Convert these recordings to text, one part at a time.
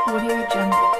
Audio Jungle.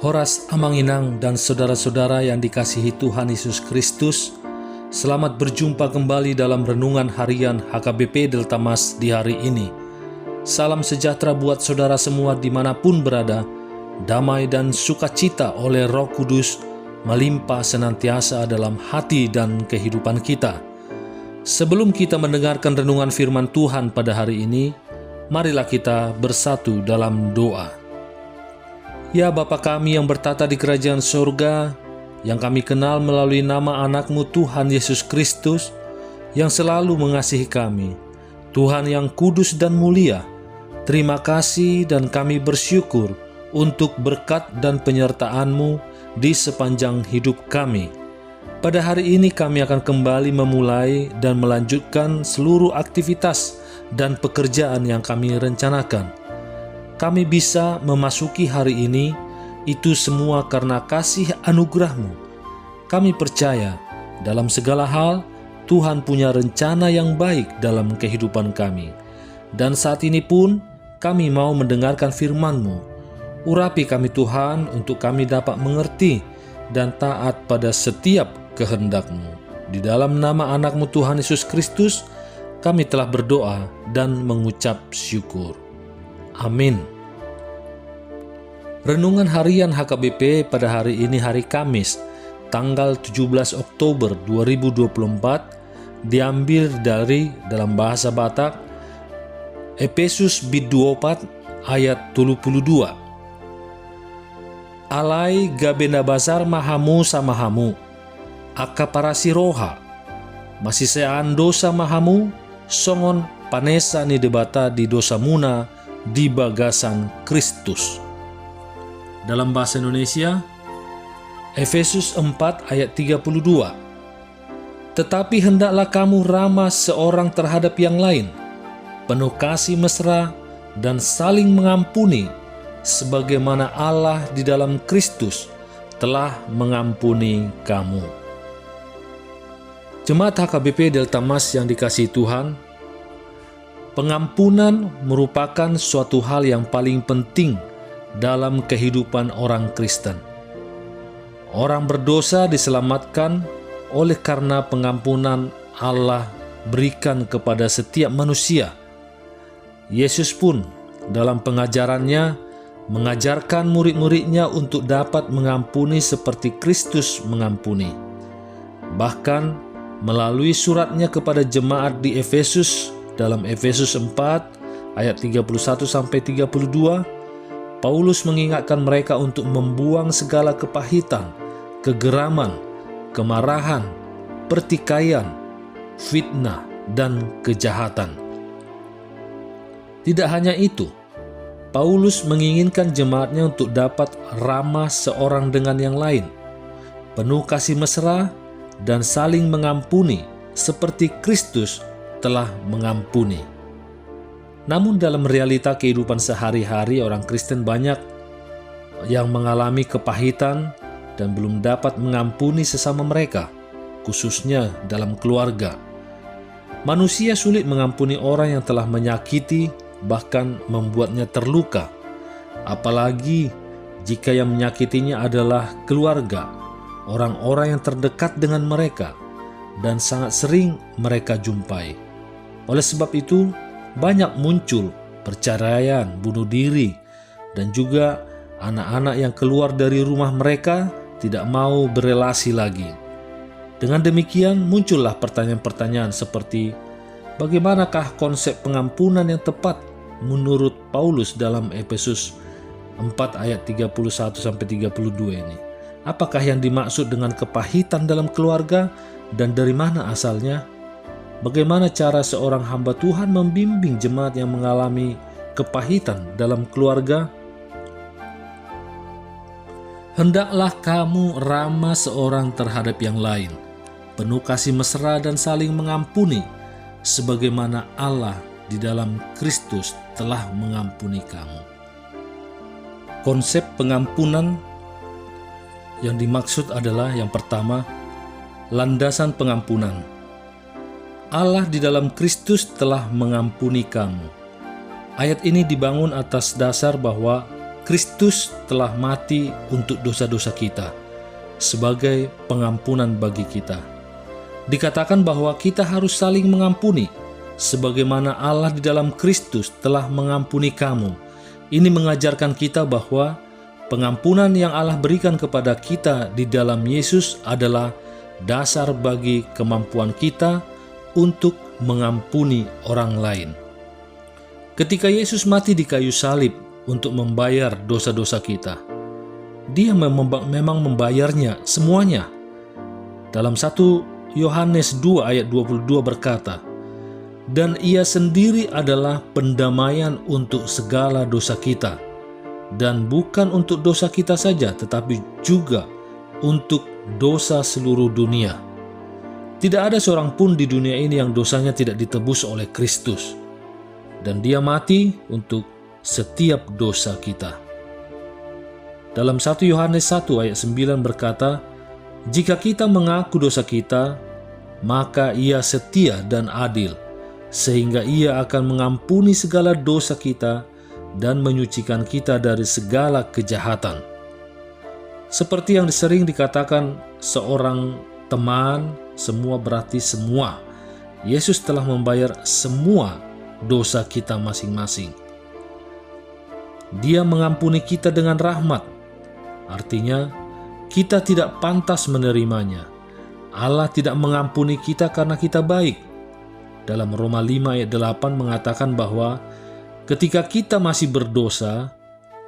Horas Amanginang dan saudara-saudara yang dikasihi Tuhan Yesus Kristus, selamat berjumpa kembali dalam Renungan Harian HKBP Delta Mas di hari ini. Salam sejahtera buat saudara semua dimanapun berada, damai dan sukacita oleh Roh Kudus melimpah senantiasa dalam hati dan kehidupan kita. Sebelum kita mendengarkan renungan firman Tuhan pada hari ini, marilah kita bersatu dalam doa. Ya Bapa kami yang bertata di kerajaan surga, yang kami kenal melalui nama anak-Mu Tuhan Yesus Kristus, yang selalu mengasihi kami, Tuhan yang kudus dan mulia, terima kasih dan kami bersyukur untuk berkat dan penyertaan-Mu di sepanjang hidup kami. Pada hari ini kami akan kembali memulai dan melanjutkan seluruh aktivitas dan pekerjaan yang kami rencanakan. Kami bisa memasuki hari ini, itu semua karena kasih anugerah-Mu. Kami percaya dalam segala hal, Tuhan punya rencana yang baik dalam kehidupan kami. Dan saat ini pun, kami mau mendengarkan firman-Mu. Urapi kami Tuhan untuk kami dapat mengerti dan taat pada setiap kehendak-Mu. Di dalam nama anak-Mu Tuhan Yesus Kristus, kami telah berdoa dan mengucap syukur. Amin. Renungan Harian HKBP pada hari ini hari Kamis, tanggal 17 Oktober 2024, diambil dari dalam bahasa Batak, Efesus bid 24 ayat 32. Alai gabenda basar mahamu samahamu, akaparasi roha, masih sean dosa mahamu, songon panesa ni debata di dosa muna di bagasan Kristus. Dalam bahasa Indonesia, Efesus 4 ayat 32. Tetapi hendaklah kamu ramah seorang terhadap yang lain, penuh kasih mesra dan saling mengampuni, sebagaimana Allah di dalam Kristus telah mengampuni kamu. Jemaat HKBP Delta Mas yang dikasihi Tuhan, pengampunan merupakan suatu hal yang paling penting dalam kehidupan orang Kristen. Orang berdosa diselamatkan oleh karena pengampunan Allah berikan kepada setiap manusia. Yesus pun dalam pengajarannya mengajarkan murid-muridnya untuk dapat mengampuni seperti Kristus mengampuni. Bahkan melalui suratnya kepada jemaat di Efesus dalam Efesus 4 ayat 31-32, Paulus mengingatkan mereka untuk membuang segala kepahitan, kegeraman, kemarahan, pertikaian, fitnah, dan kejahatan. Tidak hanya itu, Paulus menginginkan jemaatnya untuk dapat ramah seorang dengan yang lain, penuh kasih mesra, dan saling mengampuni seperti Kristus telah mengampuni. Namun dalam realita kehidupan sehari-hari orang Kristen banyak yang mengalami kepahitan dan belum dapat mengampuni sesama mereka, khususnya dalam keluarga. Manusia sulit mengampuni orang yang telah menyakiti, bahkan membuatnya terluka. Apalagi jika yang menyakitinya adalah keluarga, orang-orang yang terdekat dengan mereka, dan sangat sering mereka jumpai. Oleh sebab itu, banyak muncul perceraian, bunuh diri, dan juga anak-anak yang keluar dari rumah mereka tidak mau berelasi lagi. Dengan demikian, muncullah pertanyaan-pertanyaan seperti, bagaimanakah konsep pengampunan yang tepat menurut Paulus dalam Efesus 4 ayat 31-32 ini? Apakah yang dimaksud dengan kepahitan dalam keluarga dan dari mana asalnya? Bagaimana cara seorang hamba Tuhan membimbing jemaat yang mengalami kepahitan dalam keluarga? Hendaklah kamu ramah seorang terhadap yang lain, penuh kasih mesra dan saling mengampuni, sebagaimana Allah di dalam Kristus telah mengampuni kamu. Konsep pengampunan yang dimaksud adalah yang pertama, landasan pengampunan. Allah di dalam Kristus telah mengampuni kamu. Ayat ini dibangun atas dasar bahwa Kristus telah mati untuk dosa-dosa kita sebagai pengampunan bagi kita. Dikatakan bahwa kita harus saling mengampuni sebagaimana Allah di dalam Kristus telah mengampuni kamu. Ini mengajarkan kita bahwa pengampunan yang Allah berikan kepada kita di dalam Yesus adalah dasar bagi kemampuan kita untuk mengampuni orang lain. Ketika Yesus mati di kayu salib untuk membayar dosa-dosa kita, Dia memang membayarnya semuanya. Dalam 1 Yohanes 2 ayat 22 berkata, dan Ia sendiri adalah pendamaian untuk segala dosa kita, dan bukan untuk dosa kita saja, tetapi juga untuk dosa seluruh dunia. Tidak ada seorang pun di dunia ini yang dosanya tidak ditebus oleh Kristus, dan Dia mati untuk setiap dosa kita. Dalam 1 Yohanes 1 ayat 9 berkata, jika kita mengaku dosa kita, maka Ia setia dan adil, sehingga Ia akan mengampuni segala dosa kita dan menyucikan kita dari segala kejahatan. Seperti yang sering dikatakan seorang teman, semua berarti semua. Yesus telah membayar semua dosa kita masing-masing. Dia mengampuni kita dengan rahmat. Artinya, kita tidak pantas menerimanya. Allah tidak mengampuni kita karena kita baik. Dalam Roma 5 ayat 8 mengatakan bahwa ketika kita masih berdosa,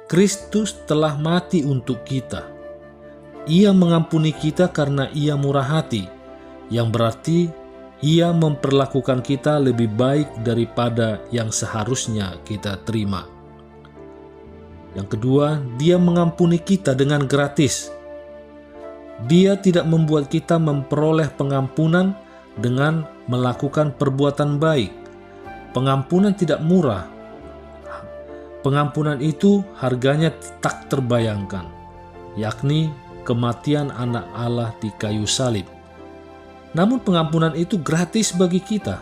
Kristus telah mati untuk kita. Ia mengampuni kita karena Ia murah hati, yang berarti Ia memperlakukan kita lebih baik daripada yang seharusnya kita terima. Yang kedua, Dia mengampuni kita dengan gratis. Dia tidak membuat kita memperoleh pengampunan dengan melakukan perbuatan baik. Pengampunan tidak murah. Pengampunan itu harganya tak terbayangkan, yakni kematian anak Allah di kayu salib. Namun pengampunan itu gratis bagi kita.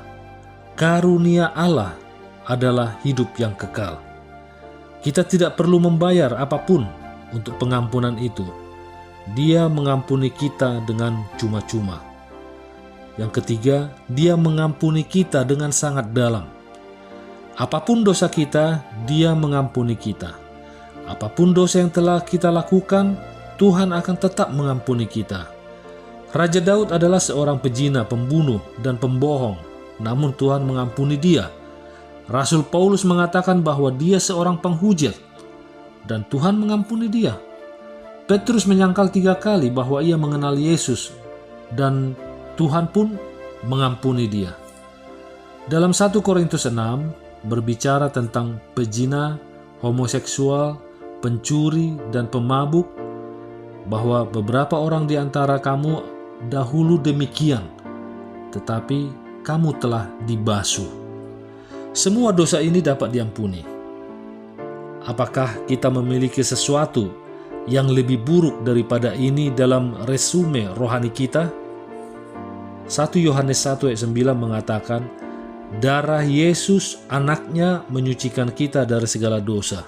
Karunia Allah adalah hidup yang kekal. Kita tidak perlu membayar apapun untuk pengampunan itu. Dia mengampuni kita dengan cuma-cuma. Yang ketiga, Dia mengampuni kita dengan sangat dalam. Apapun dosa kita, Dia mengampuni kita. Apapun dosa yang telah kita lakukan, Tuhan akan tetap mengampuni kita. Raja Daud adalah seorang pezina, pembunuh, dan pembohong, namun Tuhan mengampuni dia. Rasul Paulus mengatakan bahwa dia seorang penghujat, dan Tuhan mengampuni dia. Petrus menyangkal 3 kali bahwa ia mengenal Yesus, dan Tuhan pun mengampuni dia. Dalam 1 Korintus 6 berbicara tentang pezina, homoseksual, pencuri, dan pemabuk, bahwa beberapa orang di antara kamu dahulu demikian, tetapi kamu telah dibasuh. Semua dosa ini dapat diampuni. Apakah kita memiliki sesuatu yang lebih buruk daripada ini dalam resume rohani kita? 1 Yohanes 1 ayat 9 mengatakan, darah Yesus anaknya menyucikan kita dari segala dosa.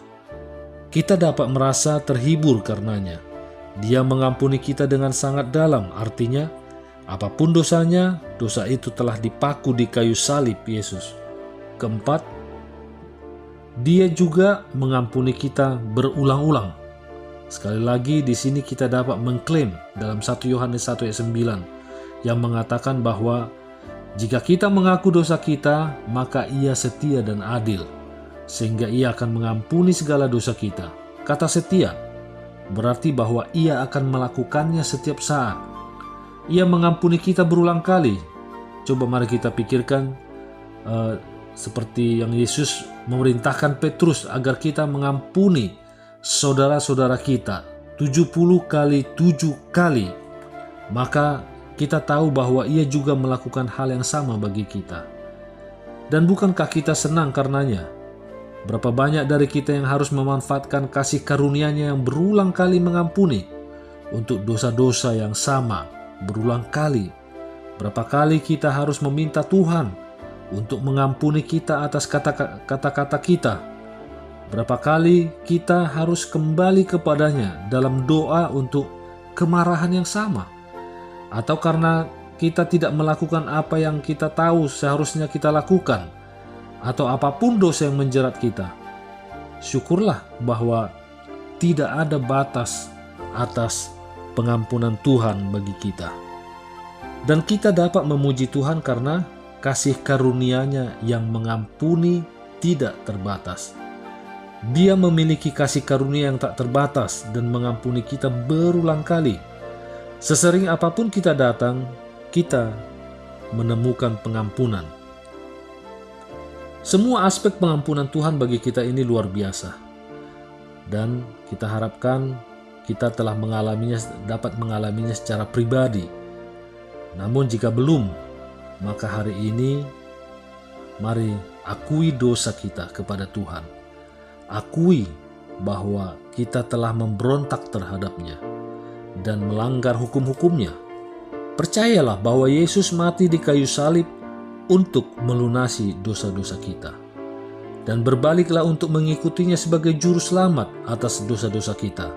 kita dapat merasa terhibur karenanya. Dia mengampuni kita dengan sangat dalam, artinya apapun dosanya, dosa itu telah dipaku di kayu salib Yesus. Keempat, Dia juga mengampuni kita berulang-ulang. Sekali lagi di sini kita dapat mengklaim dalam 1 Yohanes 1 ayat 9 yang mengatakan bahwa jika kita mengaku dosa kita, maka Ia setia dan adil, sehingga Ia akan mengampuni segala dosa kita. Kata setia berarti bahwa Ia akan melakukannya setiap saat. Ia mengampuni kita berulang kali. Coba mari kita pikirkan seperti yang Yesus memerintahkan Petrus agar kita mengampuni saudara-saudara kita 70 kali 7 kali. Maka kita tahu bahwa Ia juga melakukan hal yang sama bagi kita. Dan bukankah kita senang karenanya? Berapa banyak dari kita yang harus memanfaatkan kasih karunia-Nya yang berulang kali mengampuni untuk dosa-dosa yang sama berulang kali. Berapa kali kita harus meminta Tuhan untuk mengampuni kita atas kata-kata kita. Berapa kali kita harus kembali kepadanya dalam doa untuk kemarahan yang sama. Atau karena kita tidak melakukan apa yang kita tahu seharusnya kita lakukan, atau apapun dosa yang menjerat kita. Syukurlah bahwa tidak ada batas atas pengampunan Tuhan bagi kita. Dan kita dapat memuji Tuhan karena kasih karunia-Nya yang mengampuni tidak terbatas. Dia memiliki kasih karunia yang tak terbatas dan mengampuni kita berulang kali. Sesering apapun kita datang, kita menemukan pengampunan. Semua aspek pengampunan Tuhan bagi kita ini luar biasa. Dan kita harapkan kita telah dapat mengalaminya secara pribadi. Namun jika belum, maka hari ini mari akui dosa kita kepada Tuhan. Akui bahwa kita telah memberontak terhadap-Nya dan melanggar hukum-hukum-Nya. Percayalah bahwa Yesus mati di kayu salib untuk melunasi dosa-dosa kita. Dan berbaliklah untuk mengikutinya sebagai juru selamat atas dosa-dosa kita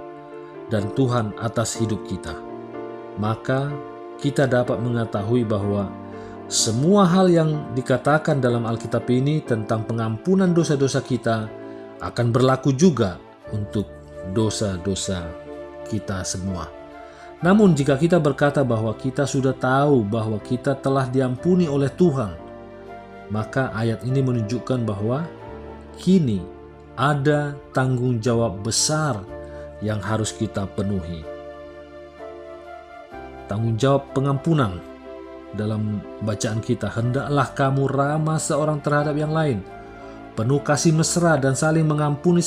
dan Tuhan atas hidup kita. Maka kita dapat mengetahui bahwa semua hal yang dikatakan dalam Alkitab ini tentang pengampunan dosa-dosa kita akan berlaku juga untuk dosa-dosa kita semua. Namun jika kita berkata bahwa kita sudah tahu bahwa kita telah diampuni oleh Tuhan, maka ayat ini menunjukkan bahwa kini ada tanggung jawab besar yang harus kita penuhi. Tanggung jawab pengampunan. Dalam bacaan kita, hendaklah kamu ramah seorang terhadap yang lain, penuh kasih mesra dan saling mengampuni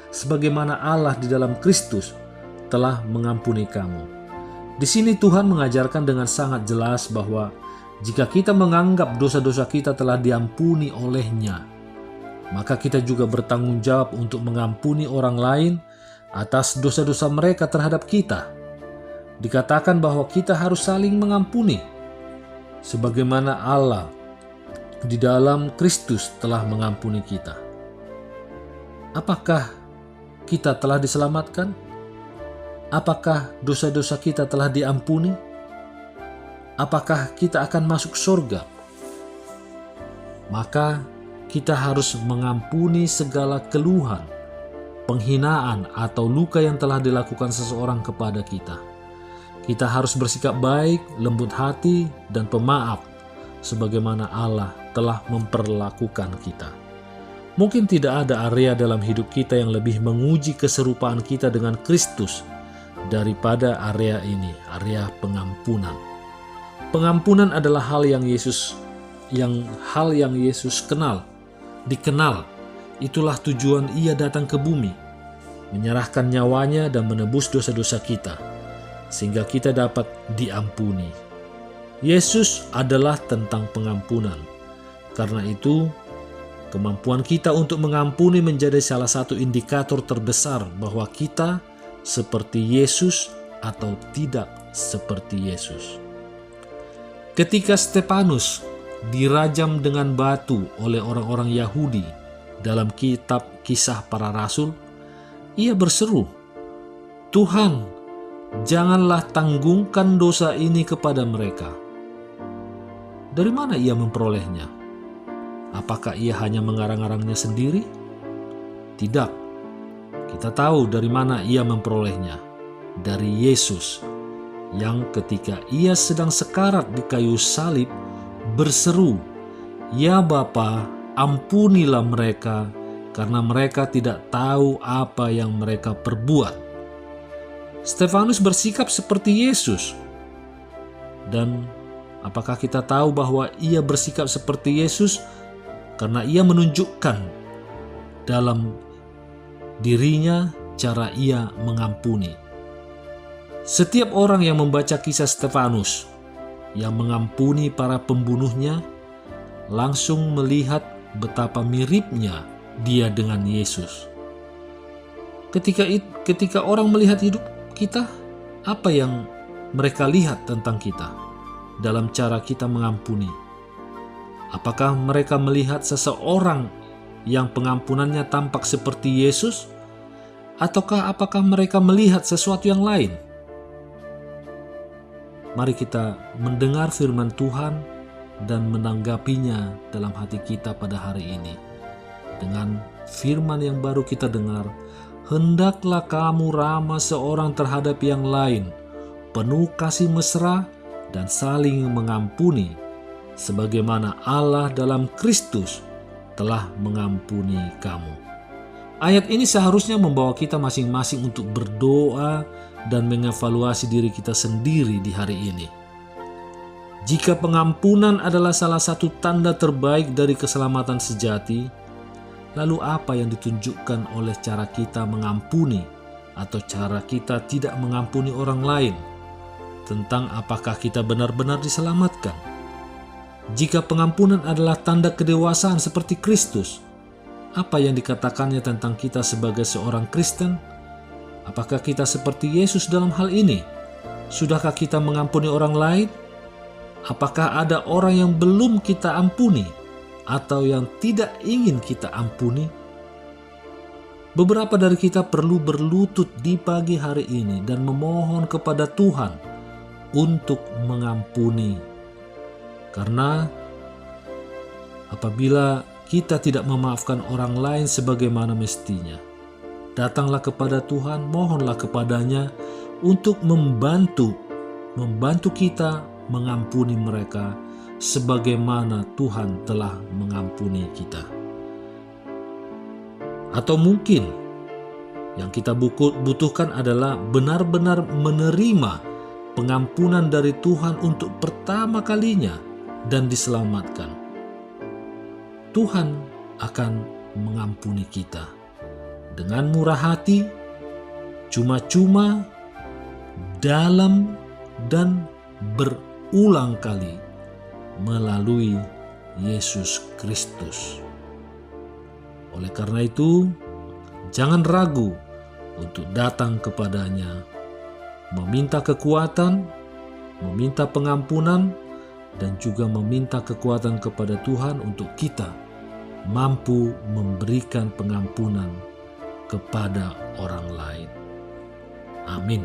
sebagaimana Allah di dalam Kristus telah mengampuni kamu. Di sini Tuhan mengajarkan dengan sangat jelas bahwa jika kita menganggap dosa-dosa kita telah diampuni oleh-Nya, maka kita juga bertanggung jawab untuk mengampuni orang lain atas dosa-dosa mereka terhadap kita. Dikatakan bahwa kita harus saling mengampuni, sebagaimana Allah di dalam Kristus telah mengampuni kita. Apakah kita telah diselamatkan? Apakah dosa-dosa kita telah diampuni? Apakah kita akan masuk surga? Maka kita harus mengampuni segala keluhan, penghinaan atau luka yang telah dilakukan seseorang kepada kita. Kita harus bersikap baik, lembut hati, dan pemaaf, sebagaimana Allah telah memperlakukan kita. Mungkin tidak ada area dalam hidup kita yang lebih menguji keserupaan kita dengan Kristus daripada area ini, area pengampunan. Pengampunan adalah hal yang Yesus dikenal. Itulah tujuan Ia datang ke bumi, menyerahkan nyawanya dan menebus dosa-dosa kita, sehingga kita dapat diampuni. Yesus adalah tentang pengampunan. Karena itu, kemampuan kita untuk mengampuni menjadi salah satu indikator terbesar bahwa kita seperti Yesus atau tidak seperti Yesus. Ketika Stefanus dirajam dengan batu oleh orang-orang Yahudi dalam kitab Kisah Para Rasul, ia berseru, "Tuhan, janganlah tanggungkan dosa ini kepada mereka." Dari mana ia memperolehnya? Apakah ia hanya mengarang-arangnya sendiri? Tidak. Kita tahu dari mana ia memperolehnya. Dari Yesus, yang ketika ia sedang sekarat di kayu salib berseru, "Ya Bapa, ampunilah mereka, karena mereka tidak tahu apa yang mereka perbuat." Stefanus bersikap seperti Yesus. Dan apakah kita tahu bahwa ia bersikap seperti Yesus? Karena ia menunjukkan dalam dirinya cara ia mengampuni. Setiap orang yang membaca kisah Stefanus yang mengampuni para pembunuhnya langsung melihat betapa miripnya dia dengan Yesus. Ketika orang melihat hidup kita, apa yang mereka lihat tentang kita dalam cara kita mengampuni? Apakah mereka melihat seseorang yang pengampunannya tampak seperti Yesus? Ataukah apakah mereka melihat sesuatu yang lain? Mari kita mendengar firman Tuhan dan menanggapinya dalam hati kita pada hari ini. Dengan firman yang baru kita dengar, "Hendaklah kamu ramah seorang terhadap yang lain, penuh kasih mesra dan saling mengampuni, sebagaimana Allah dalam Kristus telah mengampuni kamu." Ayat ini seharusnya membawa kita masing-masing untuk berdoa dan mengevaluasi diri kita sendiri di hari ini. Jika pengampunan adalah salah satu tanda terbaik dari keselamatan sejati, lalu apa yang ditunjukkan oleh cara kita mengampuni atau cara kita tidak mengampuni orang lain? Tentang apakah kita benar-benar diselamatkan? Jika pengampunan adalah tanda kedewasaan seperti Kristus, apa yang dikatakannya tentang kita sebagai seorang Kristen? Apakah kita seperti Yesus dalam hal ini? Sudahkah kita mengampuni orang lain? Apakah ada orang yang belum kita ampuni atau yang tidak ingin kita ampuni? Beberapa dari kita perlu berlutut di pagi hari ini dan memohon kepada Tuhan untuk mengampuni. Karena apabila kita tidak memaafkan orang lain sebagaimana mestinya, datanglah kepada Tuhan, mohonlah kepadanya untuk membantu kita mengampuni mereka sebagaimana Tuhan telah mengampuni kita. Atau mungkin yang kita butuhkan adalah benar-benar menerima pengampunan dari Tuhan untuk pertama kalinya dan diselamatkan. Tuhan akan mengampuni kita dengan murah hati, cuma-cuma, dalam, dan berulang kali melalui Yesus Kristus. Oleh karena itu, jangan ragu untuk datang kepadanya, meminta kekuatan, meminta pengampunan, dan juga meminta kekuatan kepada Tuhan untuk kita mampu memberikan pengampunan kepada orang lain. Amin.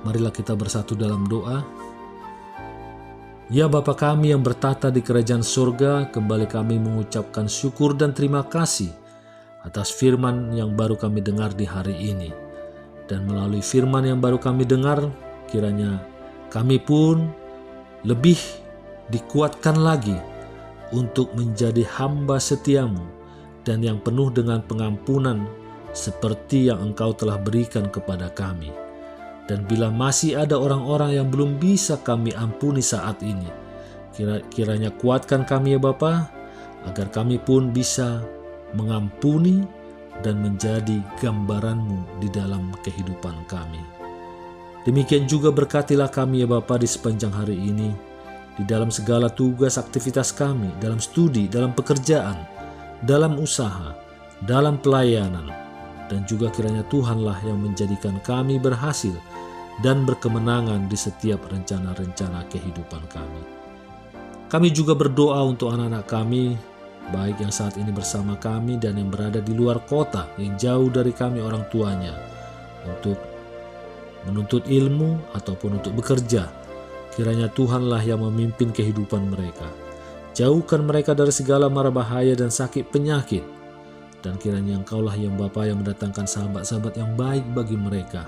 Marilah kita bersatu dalam doa. Ya Bapa kami yang bertata di kerajaan surga, kembali kami mengucapkan syukur dan terima kasih atas firman yang baru kami dengar di hari ini. Dan melalui firman yang baru kami dengar, kiranya kami pun lebih dikuatkan lagi untuk menjadi hamba setiamu dan yang penuh dengan pengampunan seperti yang Engkau telah berikan kepada kami. Dan bila masih ada orang-orang yang belum bisa kami ampuni saat ini, kiranya kuatkan kami ya Bapa, agar kami pun bisa mengampuni dan menjadi gambaran-Mu di dalam kehidupan kami. Demikian juga berkatilah kami ya Bapa di sepanjang hari ini, di dalam segala tugas aktivitas kami, dalam studi, dalam pekerjaan, dalam usaha, dalam pelayanan, dan juga kiranya Tuhanlah yang menjadikan kami berhasil dan berkemenangan di setiap rencana-rencana kehidupan kami. Kami juga berdoa untuk anak-anak kami baik yang saat ini bersama kami dan yang berada di luar kota yang jauh dari kami orang tuanya, untuk menuntut ilmu ataupun untuk bekerja. Kiranya Tuhanlah yang memimpin kehidupan mereka. Jauhkan mereka dari segala mara bahaya dan sakit penyakit. Dan kiranya Engkaulah yang Bapa yang mendatangkan sahabat-sahabat yang baik bagi mereka,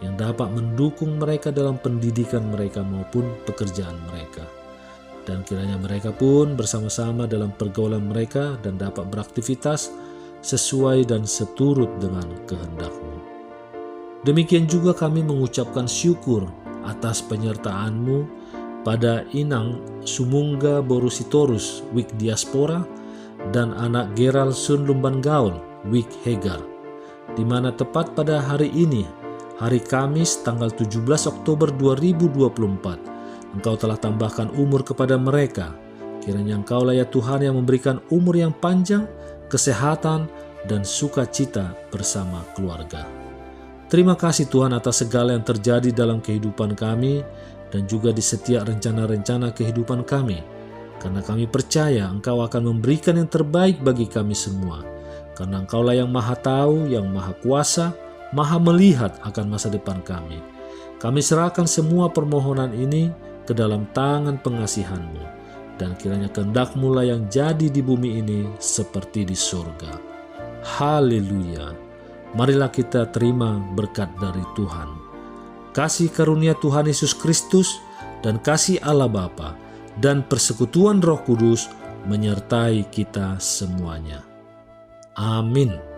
yang dapat mendukung mereka dalam pendidikan mereka maupun pekerjaan mereka. Dan kiranya mereka pun bersama-sama dalam pergaulan mereka dan dapat beraktivitas sesuai dan seturut dengan kehendak-Mu. Demikian juga kami mengucapkan syukur atas penyertaan-Mu pada Inang Sumungga Borusitorus Wik Diaspora dan anak Gerald Sun Lumban Gaul Wik Hegar, di mana tepat pada hari ini, hari Kamis tanggal 17 Oktober 2024, Engkau telah tambahkan umur kepada mereka. Kiranya Engkaulah ya Tuhan yang memberikan umur yang panjang, kesehatan, dan sukacita bersama keluarga. Terima kasih Tuhan atas segala yang terjadi dalam kehidupan kami dan juga di setiap rencana-rencana kehidupan kami. Karena kami percaya Engkau akan memberikan yang terbaik bagi kami semua. Karena Engkaulah yang maha tahu, yang maha kuasa, maha melihat akan masa depan kami. Kami serahkan semua permohonan ini ke dalam tangan pengasihan-Mu. Dan kiranya kehendak-Mu lah yang jadi di bumi ini seperti di surga. Haleluya. Marilah kita terima berkat dari Tuhan. Kasih karunia Tuhan Yesus Kristus dan kasih Allah Bapa dan persekutuan Roh Kudus menyertai kita semuanya. Amin.